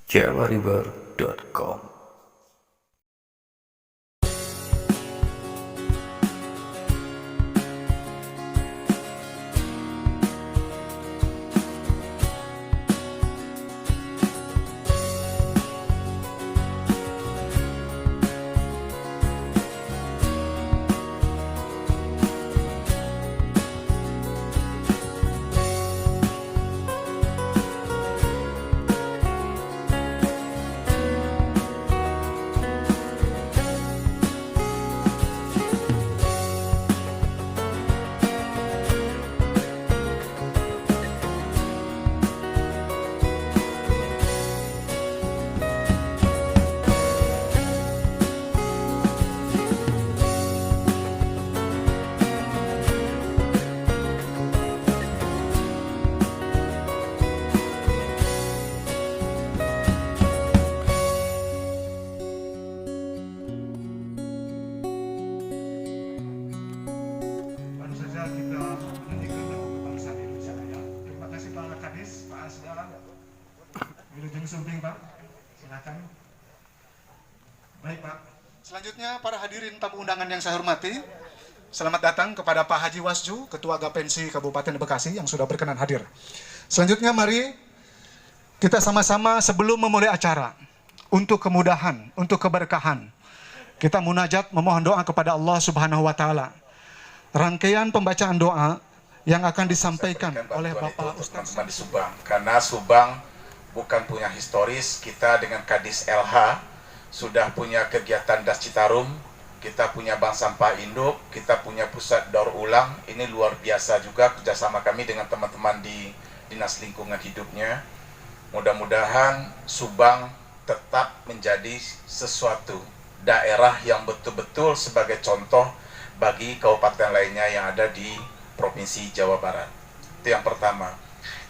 jawariber.com. Sumping, Pak. Silakan. Baik, Pak. Selanjutnya para hadirin tamu undangan yang saya hormati, selamat datang kepada Pak Haji Wasju, Ketua Gapensi Kabupaten Bekasi yang sudah berkenan hadir. Selanjutnya mari kita sama-sama sebelum memulai acara, untuk kemudahan, untuk keberkahan, kita munajat memohon doa kepada Allah Subhanahu wa taala. Rangkaian pembacaan doa yang akan disampaikan oleh Bapak Ustaz teman-teman di Subang, karena Subang bukan punya historis. Kita dengan Kadis LH sudah punya kegiatan Das Citarum, kita punya bank sampah induk, kita punya pusat daur ulang. Ini luar biasa juga kerjasama kami dengan teman-teman di Dinas Lingkungan Hidupnya. Mudah-mudahan Subang tetap menjadi sesuatu daerah yang betul-betul sebagai contoh bagi kabupaten lainnya yang ada di Provinsi Jawa Barat. Itu yang pertama.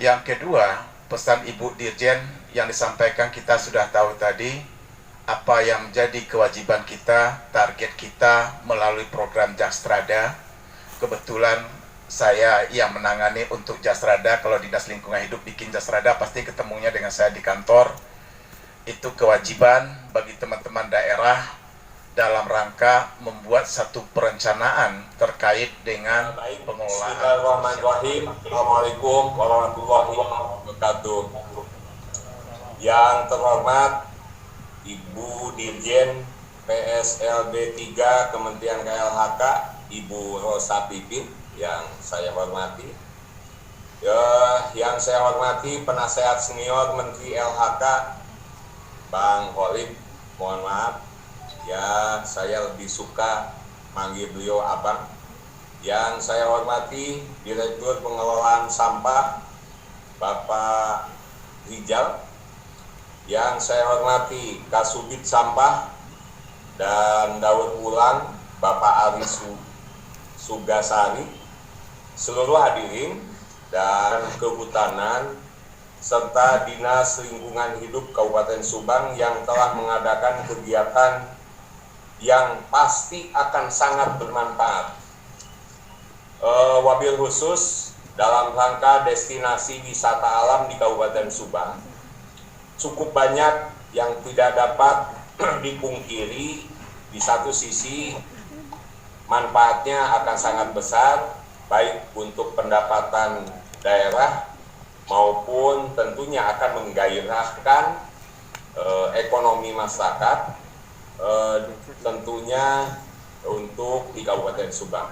Yang kedua, pesan Ibu Dirjen yang disampaikan kita sudah tahu tadi, apa yang menjadi kewajiban kita, target kita melalui program Jastrada. Kebetulan saya yang menangani untuk Jastrada. Kalau Dinas Lingkungan Hidup bikin Jastrada pasti ketemunya dengan saya di kantor. Itu kewajiban bagi teman-teman daerah dalam rangka membuat satu perencanaan terkait dengan pengelolaan. Bismillahirrahmanirrahim. Assalamualaikum warahmatullahi wabarakatuh. Yang terhormat Ibu Dirjen PSLB 3 Kementerian KLHK, Ibu Rosa Pipin yang saya hormati. Yang saya hormati Penasehat Senior Menteri LHK Bang Holid, mohon maaf ya, saya lebih suka manggil beliau abang. Yang saya hormati Direktur Pengelolaan Sampah Bapak Rijal. Yang saya hormati Kasubit Sampah dan Daur Ulang Bapak Ari Sugasari, seluruh hadirin dan kehutanan serta Dinas Lingkungan Hidup Kabupaten Subang yang telah mengadakan kegiatan yang pasti akan sangat bermanfaat. Wabil khusus dalam rangka destinasi wisata alam di Kabupaten Subang, cukup banyak yang tidak dapat dipungkiri. Di satu sisi manfaatnya akan sangat besar, baik untuk pendapatan daerah maupun tentunya akan menggairahkan ekonomi masyarakat, tentunya untuk di Kabupaten Subang.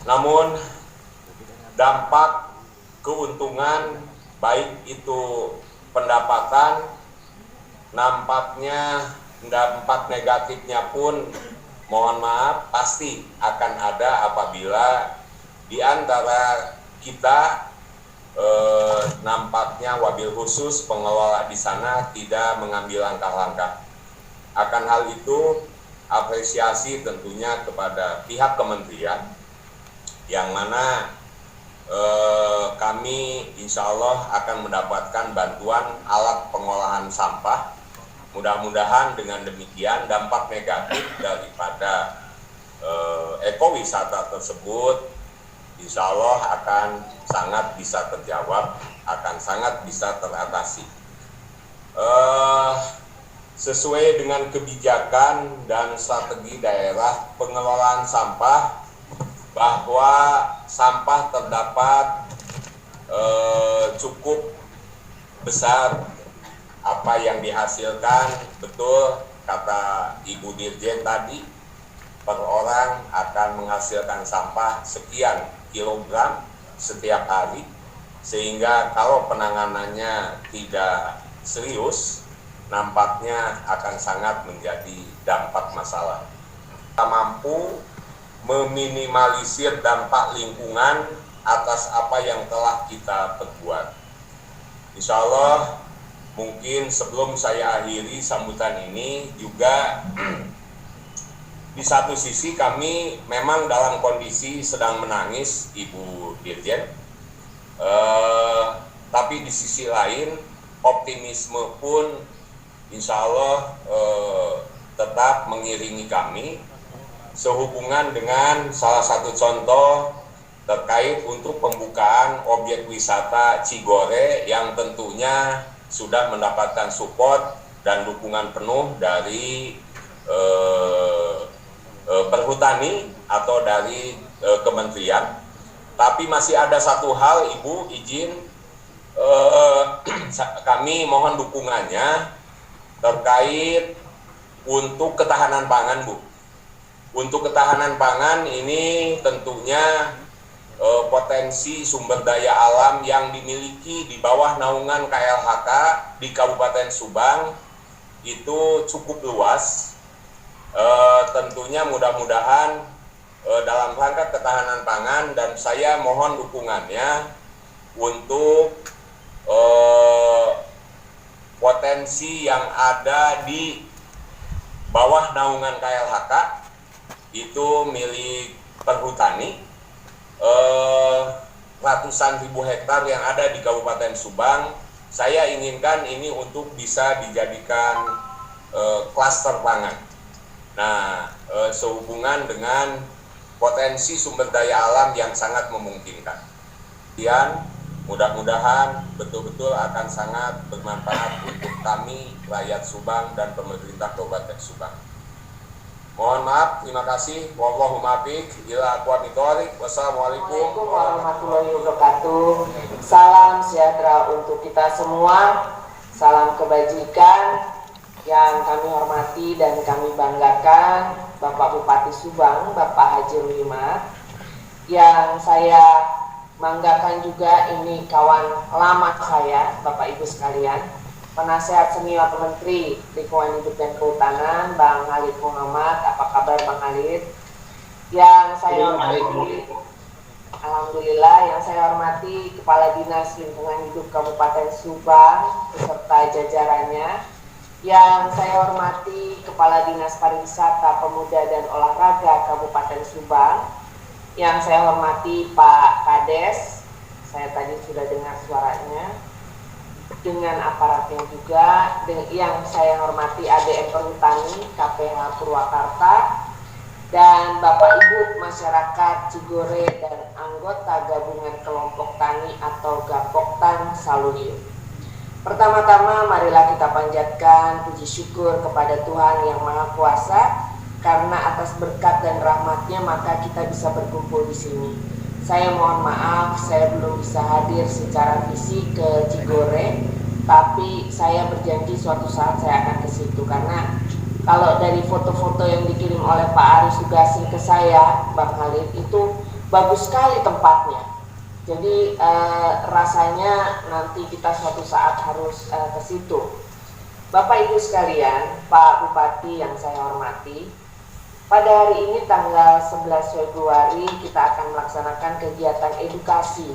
Namun dampak keuntungan baik itu pendapatan, nampaknya dampak negatifnya pun mohon maaf pasti akan ada apabila di antara kita nampaknya wabil khusus pengelola di sana tidak mengambil langkah-langkah. Akan hal itu, apresiasi tentunya kepada pihak kementerian, yang mana kami insya Allah akan mendapatkan bantuan alat pengolahan sampah. Mudah-mudahan dengan demikian dampak negatif daripada ekowisata tersebut insya Allah akan sangat bisa terjawab, akan sangat bisa teratasi. sesuai dengan kebijakan dan strategi daerah pengelolaan sampah, bahwa sampah terdapat cukup besar apa yang dihasilkan. Betul kata Ibu Dirjen tadi, per orang akan menghasilkan sampah sekian kilogram setiap hari, sehingga kalau penanganannya tidak serius, nampaknya akan sangat menjadi dampak masalah. Kita mampu meminimalisir dampak lingkungan atas apa yang telah kita perbuat. Insya Allah, mungkin sebelum saya akhiri sambutan ini juga di satu sisi kami memang dalam kondisi sedang menangis, Ibu Dirjen, tapi di sisi lain optimisme pun insya Allah tetap mengiringi kami sehubungan dengan salah satu contoh terkait untuk pembukaan objek wisata Cigore yang tentunya sudah mendapatkan support dan dukungan penuh dari Perhutani atau dari kementerian. Tapi masih ada satu hal, Ibu izin, kami mohon dukungannya terkait untuk ketahanan pangan, Bu. Untuk ketahanan pangan ini tentunya potensi sumber daya alam yang dimiliki di bawah naungan KLHK di Kabupaten Subang itu cukup luas. Tentunya mudah-mudahan dalam rangka ketahanan pangan, dan saya mohon dukungannya untuk potensi yang ada di bawah naungan KLHK itu milik Perhutani, ratusan ribu hektar yang ada di Kabupaten Subang. Saya inginkan ini untuk bisa dijadikan klaster pangan. Nah, sehubungan dengan potensi sumber daya alam yang sangat memungkinkan. Kemudian mudah-mudahan betul-betul akan sangat bermanfaat untuk kami, rakyat Subang dan pemerintah Kabupaten Subang. Mohon maaf, terima kasih. Wallahu muwaffiq ila aqwamit thoriq. Wassalamualaikum warahmatullahi wabarakatuh. Salam sejahtera untuk kita semua. Salam kebajikan yang kami hormati dan kami banggakan Bapak Bupati Subang, Bapak Haji Ruhimat. Yang saya banggakan juga ini kawan lama saya, Bapak Ibu sekalian, Penasehat Senior Menteri Lingkungan Hidup dan Kehutanan, Bang Halid Muhammad. Apa kabar Bang Halid? Yang saya hormati, alhamdulillah, yang saya hormati Kepala Dinas Lingkungan Hidup Kabupaten Subang beserta jajarannya. Yang saya hormati Kepala Dinas Pariwisata, Pemuda dan Olahraga Kabupaten Subang. Yang saya hormati Pak Kades, saya tadi sudah dengar suaranya, dengan aparatnya juga. Yang saya hormati ADM Perhutani KPH Purwakarta, dan Bapak Ibu masyarakat Cigore dan anggota gabungan kelompok tani atau Gapoktan Saluyu. Pertama-tama marilah kita panjatkan puji syukur kepada Tuhan Yang Maha Kuasa, karena atas berkat dan rahmatnya maka kita bisa berkumpul di sini. Saya mohon maaf, saya belum bisa hadir secara fisik ke Cigore, tapi saya berjanji suatu saat saya akan ke situ, karena kalau dari foto-foto yang dikirim oleh Pak Aris Sugasi ke saya, Bang Halid, itu bagus sekali tempatnya. Jadi rasanya nanti kita suatu saat harus ke situ. Bapak Ibu sekalian, Pak Bupati yang saya hormati, pada hari ini tanggal 11 Februari kita akan melaksanakan kegiatan edukasi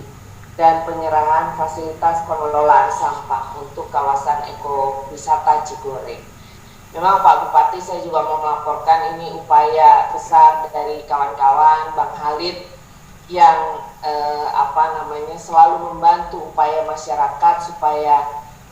dan penyerahan fasilitas pengelolaan sampah untuk kawasan ekowisata Cigore. Memang Pak Bupati, saya juga mau melaporkan ini upaya besar dari kawan-kawan Bang Halid yang selalu membantu upaya masyarakat supaya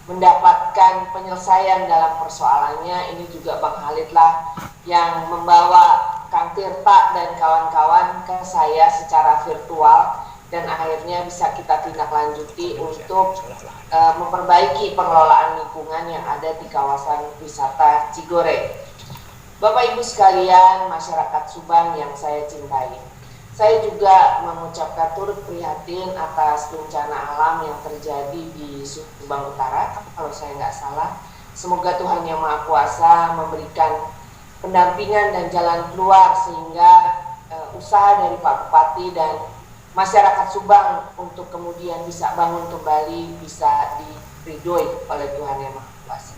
mendapatkan penyelesaian dalam persoalannya. Ini juga Bang Halid lah yang membawa Kang Tirta dan kawan-kawan ke saya secara virtual dan akhirnya bisa kita tindak lanjuti untuk memperbaiki pengelolaan lingkungan yang ada di kawasan wisata Cigore. Bapak Ibu sekalian, masyarakat Subang yang saya cintai, saya juga mengucapkan turut prihatin atas bencana alam yang terjadi di Subang Utara, kalau saya nggak salah. Semoga Tuhan Yang Maha Kuasa memberikan pendampingan dan jalan keluar sehingga usaha dari Pak Bupati dan masyarakat Subang untuk kemudian bisa bangun kembali, bisa diridhoi oleh Tuhan Yang Maha Kuasa.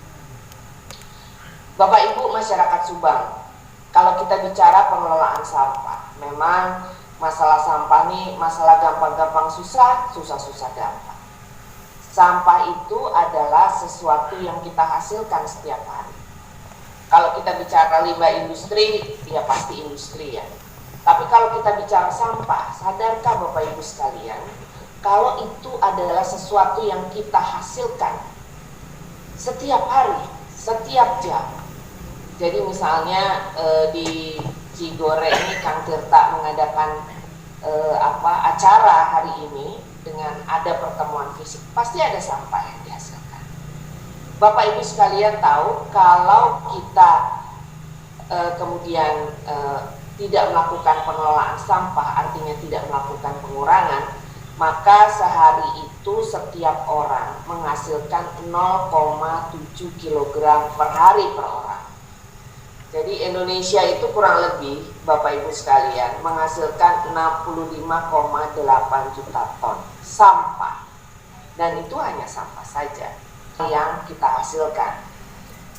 Bapak Ibu masyarakat Subang, kalau kita bicara pengelolaan sampah, memang masalah sampah ini masalah gampang-gampang susah, susah-susah gampang. Sampah itu adalah sesuatu yang kita hasilkan setiap hari. Kalau kita bicara limbah industri, ya pasti industri ya. Tapi kalau kita bicara sampah, sadarkah Bapak Ibu sekalian, kalau itu adalah sesuatu yang kita hasilkan setiap hari, setiap jam. Jadi misalnya di Cigore ini Kang Tirta mengadakan acara hari ini dengan ada pertemuan fisik, pasti ada sampah yang dihasilkan. Bapak Ibu sekalian tahu kalau kita kemudian tidak melakukan pengelolaan sampah, artinya tidak melakukan pengurangan, maka sehari itu setiap orang menghasilkan 0,7 kg per hari per orang. Jadi Indonesia itu kurang lebih, Bapak Ibu sekalian, menghasilkan 65,8 juta ton sampah. Dan itu hanya sampah saja yang kita hasilkan.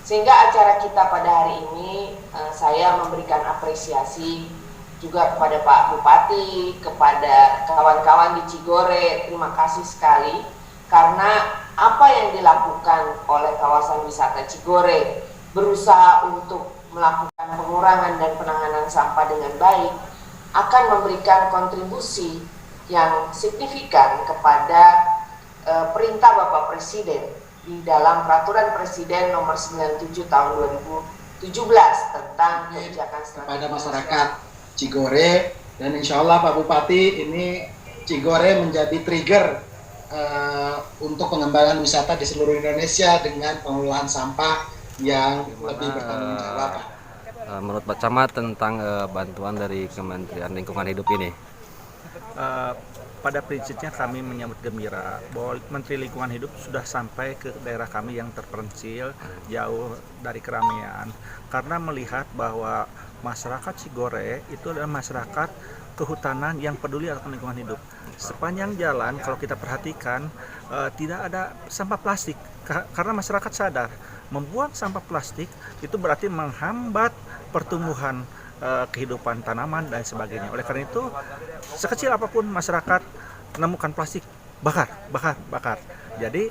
Sehingga acara kita pada hari ini, saya memberikan apresiasi juga kepada Pak Bupati, kepada kawan-kawan di Cigore. Terima kasih sekali karena apa yang dilakukan oleh kawasan wisata Cigore, berusaha untuk melakukan pengurangan dan penanganan sampah dengan baik, akan memberikan kontribusi yang signifikan kepada perintah Bapak Presiden di dalam Peraturan Presiden Nomor 97 Tahun 2017 tentang kebijakan strategi kepada masyarakat Cigore. Dan insya Allah Pak Bupati, ini Cigore menjadi trigger untuk pengembangan wisata di seluruh Indonesia dengan pengelolaan sampah yang lebih bertanggung jawab. Menurut Pak Camat tentang bantuan dari Kementerian Lingkungan Hidup ini? Pada prinsipnya kami menyambut gembira bahwa Menteri Lingkungan Hidup sudah sampai ke daerah kami yang terpencil, jauh dari keramaian, karena melihat bahwa masyarakat Cigore itu adalah masyarakat kehutanan yang peduli akan lingkungan hidup. Sepanjang jalan kalau kita perhatikan tidak ada sampah plastik, karena masyarakat sadar membuang sampah plastik itu berarti menghambat pertumbuhan kehidupan tanaman dan sebagainya. Oleh karena itu, sekecil apapun masyarakat menemukan plastik, bakar. Jadi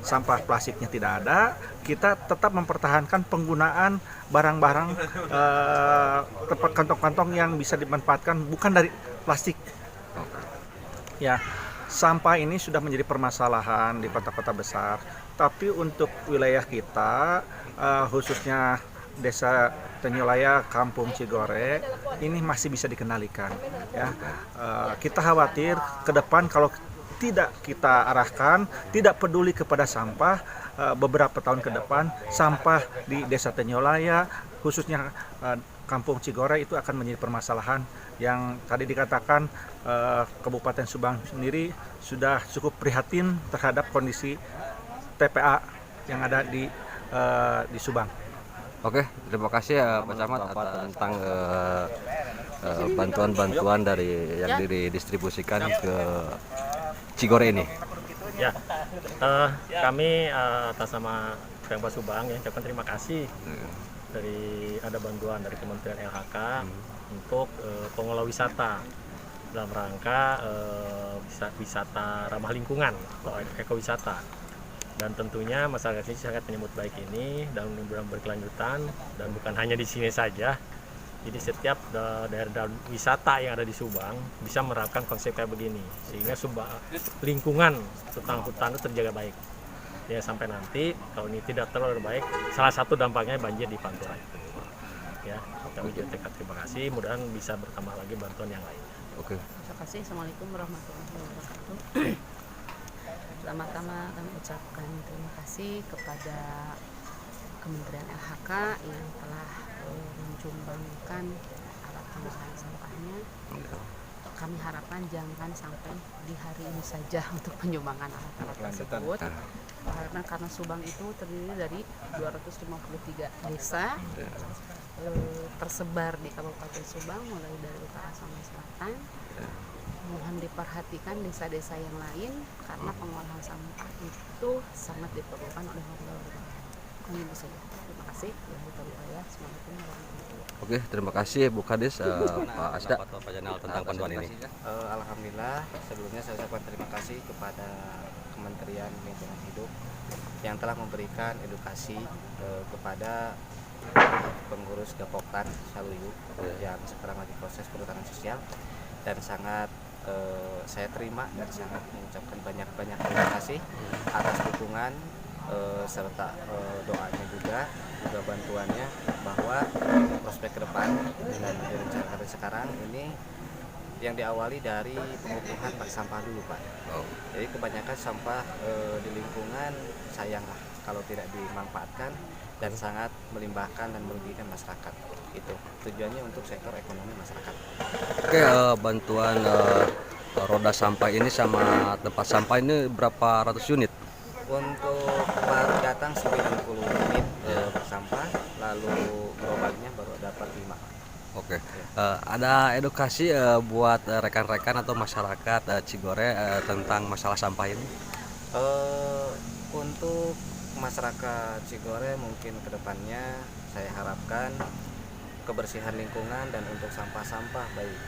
sampah plastiknya tidak ada, kita tetap mempertahankan penggunaan barang-barang tempat kantong-kantong yang bisa dimanfaatkan bukan dari plastik. Ya, sampah ini sudah menjadi permasalahan di kota-kota besar, tapi untuk wilayah kita, khususnya Desa Tenyolaya, Kampung Cigore, ini masih bisa dikendalikan. Ya, kita khawatir ke depan kalau tidak kita arahkan, tidak peduli kepada sampah, beberapa tahun ke depan sampah di Desa Tenyolaya, khususnya Kampung Cigore itu akan menjadi permasalahan yang tadi dikatakan Kabupaten Subang sendiri sudah cukup prihatin terhadap kondisi TPA yang ada di Subang. Oke, terima kasih ya Pak Camat tentang bantuan-bantuan dari yang didistribusikan ke Cigore ini. Ya, kami atas nama Pemkab Subang ya ucapkan terima kasih dari ada bantuan dari Kementerian LHK untuk pengelola wisata dalam rangka wisata ramah lingkungan atau ekowisata. Dan tentunya masyarakat ini sangat menyambut baik ini dan mudah-mudahan berkelanjutan, dan bukan hanya di sini saja. Jadi setiap daerah wisata yang ada di Subang bisa menerapkan konsep kayak begini sehingga lingkungan tentang hutan itu terjaga baik. Ya, sampai nanti kalau ini tidak terlalu baik, salah satu dampaknya banjir di Pantura itu. Ya, kami juga terima kasih, mudah-mudahan bisa bertambah lagi bantuan yang lain. Oke. Terima kasih. Assalamualaikum warahmatullahi wabarakatuh. Pertama-tama kami ucapkan terima kasih kepada Kementerian LHK yang telah menyumbangkan alat pengolahan sampahnya. Kami harapkan jangan sampai di hari ini saja untuk penyumbangan alat-alat tersebut. Karena Subang itu terdiri dari 253 desa tersebar di Kabupaten Subang mulai dari utara sampai selatan. Mohon diperhatikan desa-desa yang lain karena pengolahan sampah itu sangat diperlukan oleh warga. Ini saja. Terima kasih. Assalamualaikum warahmatullahi wabarakatuh. Oke, terima kasih Bu Kadis, Pak Asda, Pak Janal tentang panduan ini. Alhamdulillah, sebelumnya saya ucapkan terima kasih kepada Kementerian Lingkungan Hidup yang telah memberikan edukasi kepada pengurus Gapoktan Saluyu yang sekarang lagi proses perhutanan sosial, dan sangat saya terima dan sangat mengucapkan banyak-banyak terima kasih atas dukungan serta doanya juga bantuannya, bahwa prospek ke depan dengan direncanakan sekarang ini yang diawali dari pengukuhan sampah dulu, Pak. Jadi kebanyakan sampah di lingkungan sayanglah kalau tidak dimanfaatkan dan sangat melimbahkan dan merugikan masyarakat. Itu tujuannya untuk sektor ekonomi masyarakat. Oke, bantuan roda sampah ini sama tempat sampah ini berapa ratus unit? Untuk baru datang 90 unit bersampah, lalu gerobaknya baru dapat 5. Oke. Ada edukasi buat rekan-rekan atau masyarakat Cigore tentang masalah sampah ini? Untuk masyarakat Cigore mungkin kedepannya saya harapkan kebersihan lingkungan dan untuk sampah-sampah baik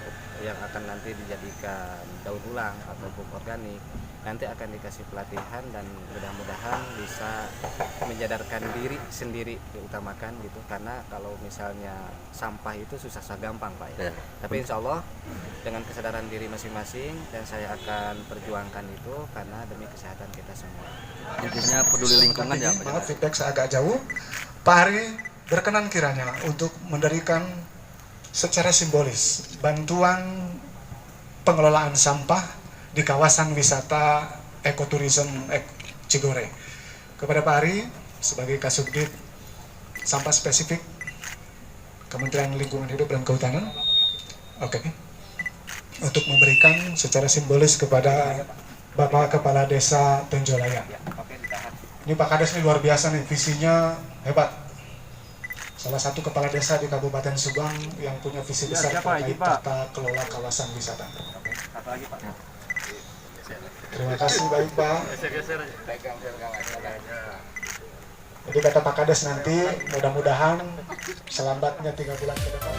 yang akan nanti dijadikan daur ulang atau pupuk organik nanti akan dikasih pelatihan dan mudah-mudahan bisa menyadarkan diri sendiri diutamakan gitu, karena kalau misalnya sampah itu susah gampang, Pak ya. Tapi insya Allah dengan kesadaran diri masing-masing dan saya akan perjuangkan itu karena demi kesehatan kita semua. Intinya peduli lingkungan ya, Pak. Maaf feedback saya agak jauh. Pak Hari berkenan kiranya untuk mendirikan secara simbolis bantuan pengelolaan sampah di kawasan wisata ekoturism Cigore. Kepada Pak Ari sebagai Kasubdit Sampah Spesifik Kementerian Lingkungan Hidup dan Kehutanan, untuk memberikan secara simbolis kepada Bapak Kepala Desa Tenjolaya. Ini Pak Kades ini luar biasa nih, visinya hebat. Salah satu kepala desa di Kabupaten Subang yang punya visi besar terkait tata kelola kawasan wisata. Terima kasih, baik Pak. Jadi kata Pak Kades nanti mudah-mudahan selambatnya 3 bulan ke depan.